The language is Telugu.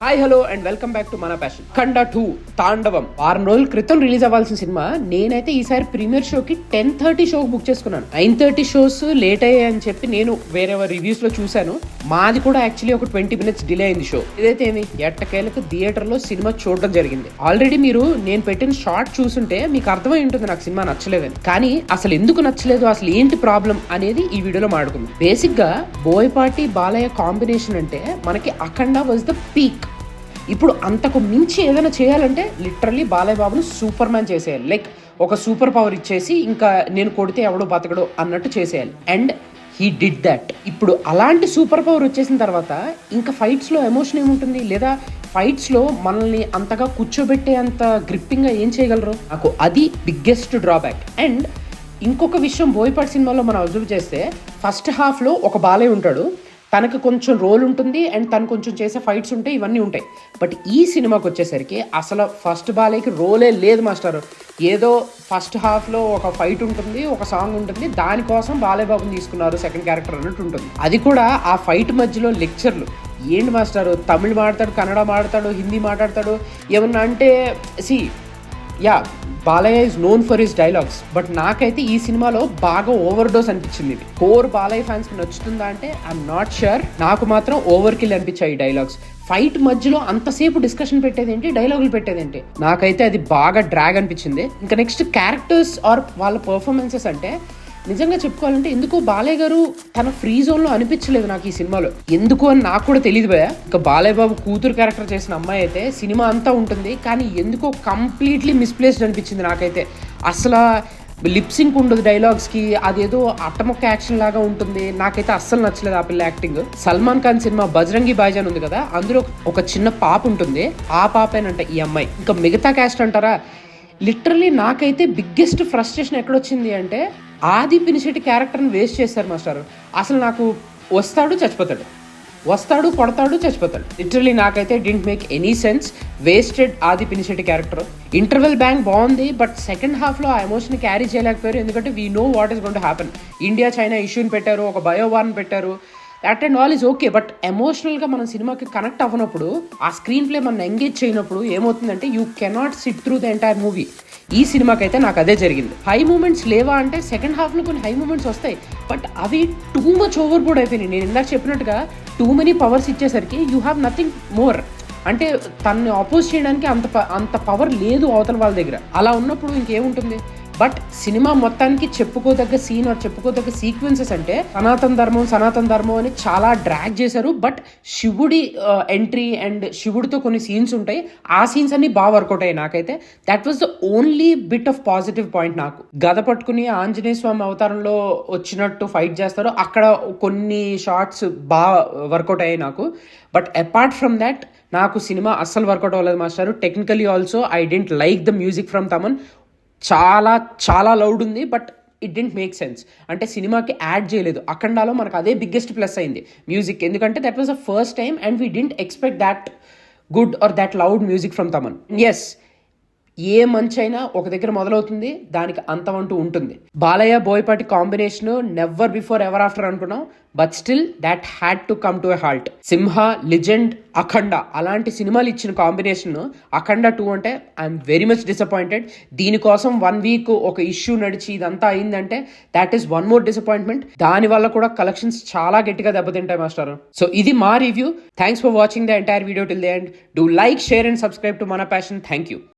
Hi hello and welcome back to మన ప్యాషన్. అఖండ 2 తాండవం వారం రోజుల క్రితం రిలీజ్ అవ్వాల్సిన సినిమా నేనైతే ఈసారి ప్రీమియర్ షోకి 10:30 షోకి బుక్ చేసుకున్నాను. 9:30 షోస్ లేట్ అయ్యాయని చెప్పి నేను వేరే రివ్యూస్ లో చూశాను. మాది కూడా యాక్చువల్లీ ఒక 20 minutes డిలే అయింది షో. ఇదైతే ఏమి ఎట్టకేలకు థియేటర్ లో సినిమా చూడడం జరిగింది. ఆల్రెడీ మీరు నేను పెట్టిన షార్ట్ చూసుంటే మీకు అర్థమై ఉంటుంది నాకు సినిమా నచ్చలేదని. కానీ అసలు ఎందుకు నచ్చలేదు, అసలు ఏంటి ప్రాబ్లం అనేది ఈ వీడియోలో మాట్లాడుకుందాం. బేసిక్ గా బోయపాటి బాలయ్య కాంబినేషన్ అంటే మనకి అఖండ వాజ్ ద పీక్. ఇప్పుడు అంతకు మించి ఏదైనా చేయాలంటే లిటరల్లీ బాలయ్య బాబును సూపర్ మ్యాన్ చేసేయాలి. లైక్ ఒక సూపర్ పవర్ ఇచ్చేసి ఇంకా నేను కొడితే ఎవడో బతకడు అన్నట్టు చేసేయాలి. And he did that. ఇప్పుడు అలాంటి సూపర్ పవర్ వచ్చేసిన తర్వాత ఇంకా ఫైట్స్లో ఎమోషన్ ఏముంటుంది, లేదా ఫైట్స్లో మనల్ని అంతగా కూర్చోబెట్టే అంత గ్రిప్పింగ్గా ఏం చేయగలరు? నాకు అది బిగ్గెస్ట్ డ్రాబ్యాక్. అండ్ ఇంకొక విషయం బోయపాటి సినిమాలో మనం అబ్జర్వ్ చేస్తే ఫస్ట్ హాఫ్లో ఒక బాలయ్య ఉంటాడు, తనకు కొంచెం రోల్ ఉంటుంది అండ్ తను కొంచెం చేసే ఫైట్స్ ఉంటాయి, ఇవన్నీ ఉంటాయి. బట్ ఈ సినిమాకి వచ్చేసరికి అసలు ఫస్ట్ బాలయ్యకి రోలే లేదు మాస్టర్. ఏదో ఫస్ట్ హాఫ్లో ఒక ఫైట్ ఉంటుంది, ఒక సాంగ్ ఉంటుంది, దానికోసం బాలయ్య బాబుని తీసుకున్నారు సెకండ్ క్యారెక్టర్ అన్నట్టు ఉంటుంది. అది కూడా ఆ ఫైట్ మధ్యలో లెక్చర్లు ఏంటి మాస్టారు, తమిళ్ మాట్లాడతాడు, కన్నడ మాట్లాడతాడు, హిందీ మాట్లాడతాడు, ఏమన్నా అంటే Balayya is known for his dialogues. But నాకైతే ఈ సినిమాలో బాగా ఓవర్ డోస్ అనిపించింది. ఇది కోర్ బాలయ్య ఫ్యాన్స్ కి నచ్చుతుందా అంటే ఐఎమ్ నాట్ షూర్. నాకు మాత్రం ఓవర్ కిల్ అనిపించాయి ఈ డైలాగ్స్. ఫైట్ మధ్యలో అంతసేపు డిస్కషన్ పెట్టేదేంటి, డైలాగులు పెట్టేదేంటి, నాకైతే అది బాగా డ్రాగ్ అనిపించింది. ఇంకా నెక్స్ట్ క్యారెక్టర్స్ ఆర్ వాళ్ళ పర్ఫార్మెన్సెస్ అంటే నిజంగా చెప్పుకోవాలంటే ఎందుకో బాలయ్య గారు తన ఫ్రీ జోన్లో అనిపించలేదు నాకు ఈ సినిమాలో. ఎందుకు అని నాకు కూడా తెలియదు భయ. ఇంకా బాలయ్య బాబు కూతురు క్యారెక్టర్ చేసిన అమ్మాయి అయితే సినిమా అంతా ఉంటుంది, కానీ ఎందుకో కంప్లీట్లీ మిస్ప్లేస్డ్ అనిపించింది నాకైతే. అసలు లిప్సింక్ ఉండదు డైలాగ్స్కి, అదేదో అట్టమొక్క యాక్షన్ లాగా ఉంటుంది. నాకైతే అస్సలు నచ్చలేదు ఆ పిల్ల యాక్టింగ్. సల్మాన్ ఖాన్ సినిమా బజరంగి భాయిజాన్ ఉంది కదా, అందులో ఒక చిన్న పాప ఉంటుంది, ఆ పాపేనంట ఈ అమ్మాయి. ఇంకా మిగతా క్యాస్ట్ అంటారా, లిటరలీ నాకైతే బిగ్గెస్ట్ ఫ్రస్ట్రేషన్ ఎక్కడొచ్చింది అంటే ఆది పినిశెట్టి క్యారెక్టర్ని వేస్ట్ చేశారు మాస్టర్. అసలు నాకు వస్తాడు చచ్చిపోతాడు, వస్తాడు కొడతాడు చచ్చిపోతాడు. లిటరలీ నాకైతే didn't make any sense. Wasted ఆది పినిశెట్టి క్యారెక్టర్. ఇంటర్వెల్ బ్యాంక్ బాగుంది, బట్ సెకండ్ హాఫ్లో ఆ ఎమోషన్ క్యారీ చేయలేకపోయారు. ఎందుకంటే we know what is going to happen. India China ఇష్యూని పెట్టారు, ఒక బయోవార్ని పెట్టారు, that and all is okay. But ఎమోషనల్గా మనం సినిమాకి కనెక్ట్ అవ్వనప్పుడు, ఆ స్క్రీన్ ప్లే మనం ఎంగేజ్ చేయనప్పుడు ఏమవుతుందంటే you cannot SIT through the entire movie. ఈ సినిమాకి అయితే నాకు అదే జరిగింది. హై మూమెంట్స్ లేవా అంటే సెకండ్ హాఫ్లో కొన్ని హై మూమెంట్స్ వస్తాయి, బట్ అవి టూ మచ్ ఓవర్ బోర్డ్ అయిపోయినాయి. నేను ఇందాక చెప్పినట్టుగా టూ మెనీ పవర్స్ ఇచ్చేసరికి యూ హ్యావ్ నథింగ్ మోర్. అంటే తనని అపోజ్ చేయడానికి అంత పవర్ లేదు అవతల వాళ్ళ దగ్గర. అలా ఉన్నప్పుడు ఇంకేముంటుంది? బట్ సినిమా మొత్తానికి చెప్పుకోదగ్గ సీన్ ఆర్ చెప్పుకోదగ్గ సీక్వెన్సెస్ అంటే సనాతన ధర్మం అని చాలా డ్రాగ్ చేశారు. బట్ శివుడి ఎంట్రీ అండ్ శివుడితో కొన్ని సీన్స్ ఉంటాయి, ఆ సీన్స్ అన్ని బాగా వర్కౌట్ అయ్యాయి నాకైతే. That was the only bit of positive point నాకు. గద పట్టుకుని ఆంజనేయ స్వామి అవతారంలో వచ్చినట్టు ఫైట్ చేస్తారు, అక్కడ కొన్ని షార్ట్స్ బాగా వర్కౌట్ అయ్యాయి నాకు. బట్ అపార్ట్ ఫ్రమ్ దాట్ నాకు సినిమా అస్సలు వర్కౌట్ అవ్వలేదు మాస్టారు. Technically also I didn't like the music from Thaman. చాలా చాలా లౌడ్ ఉంది, but it didn't make sense. అంటే సినిమాకి యాడ్ చేయలేదు. అఖండాలో మనకు అదే బిగ్గెస్ట్ ప్లస్ అయింది మ్యూజిక్, ఎందుకంటే that was the first time and we didn't expect that good or that loud music from Thaman. Yes, ఏ మంచి అయినా ఒక దగ్గర మొదలవుతుంది, దానికి అంతమంటూ ఉంటుంది. Balayya Boyapati combination never before ever after అనుకున్నాం, but still that had to come to a halt. Simha, legend, Akhanda అలాంటి సినిమాలు ఇచ్చిన కాంబినేషన్ అఖండ 2 అంటే ఐఎమ్ వెరీ మచ్ డిసప్పాయింటెడ్. దీనికోసం 1 week ఒక ఇష్యూ నడిచి ఇదంతా అయిందంటే that is one more disappointment. దాని వల్ల కూడా కలెక్షన్స్ చాలా గట్టిగా దెబ్బతింటాయి మాస్టర్. సో ఇది మా review. Thanks for watching the entire video till the end. Do like, share and subscribe to మన ప్యాషన్. Thank you.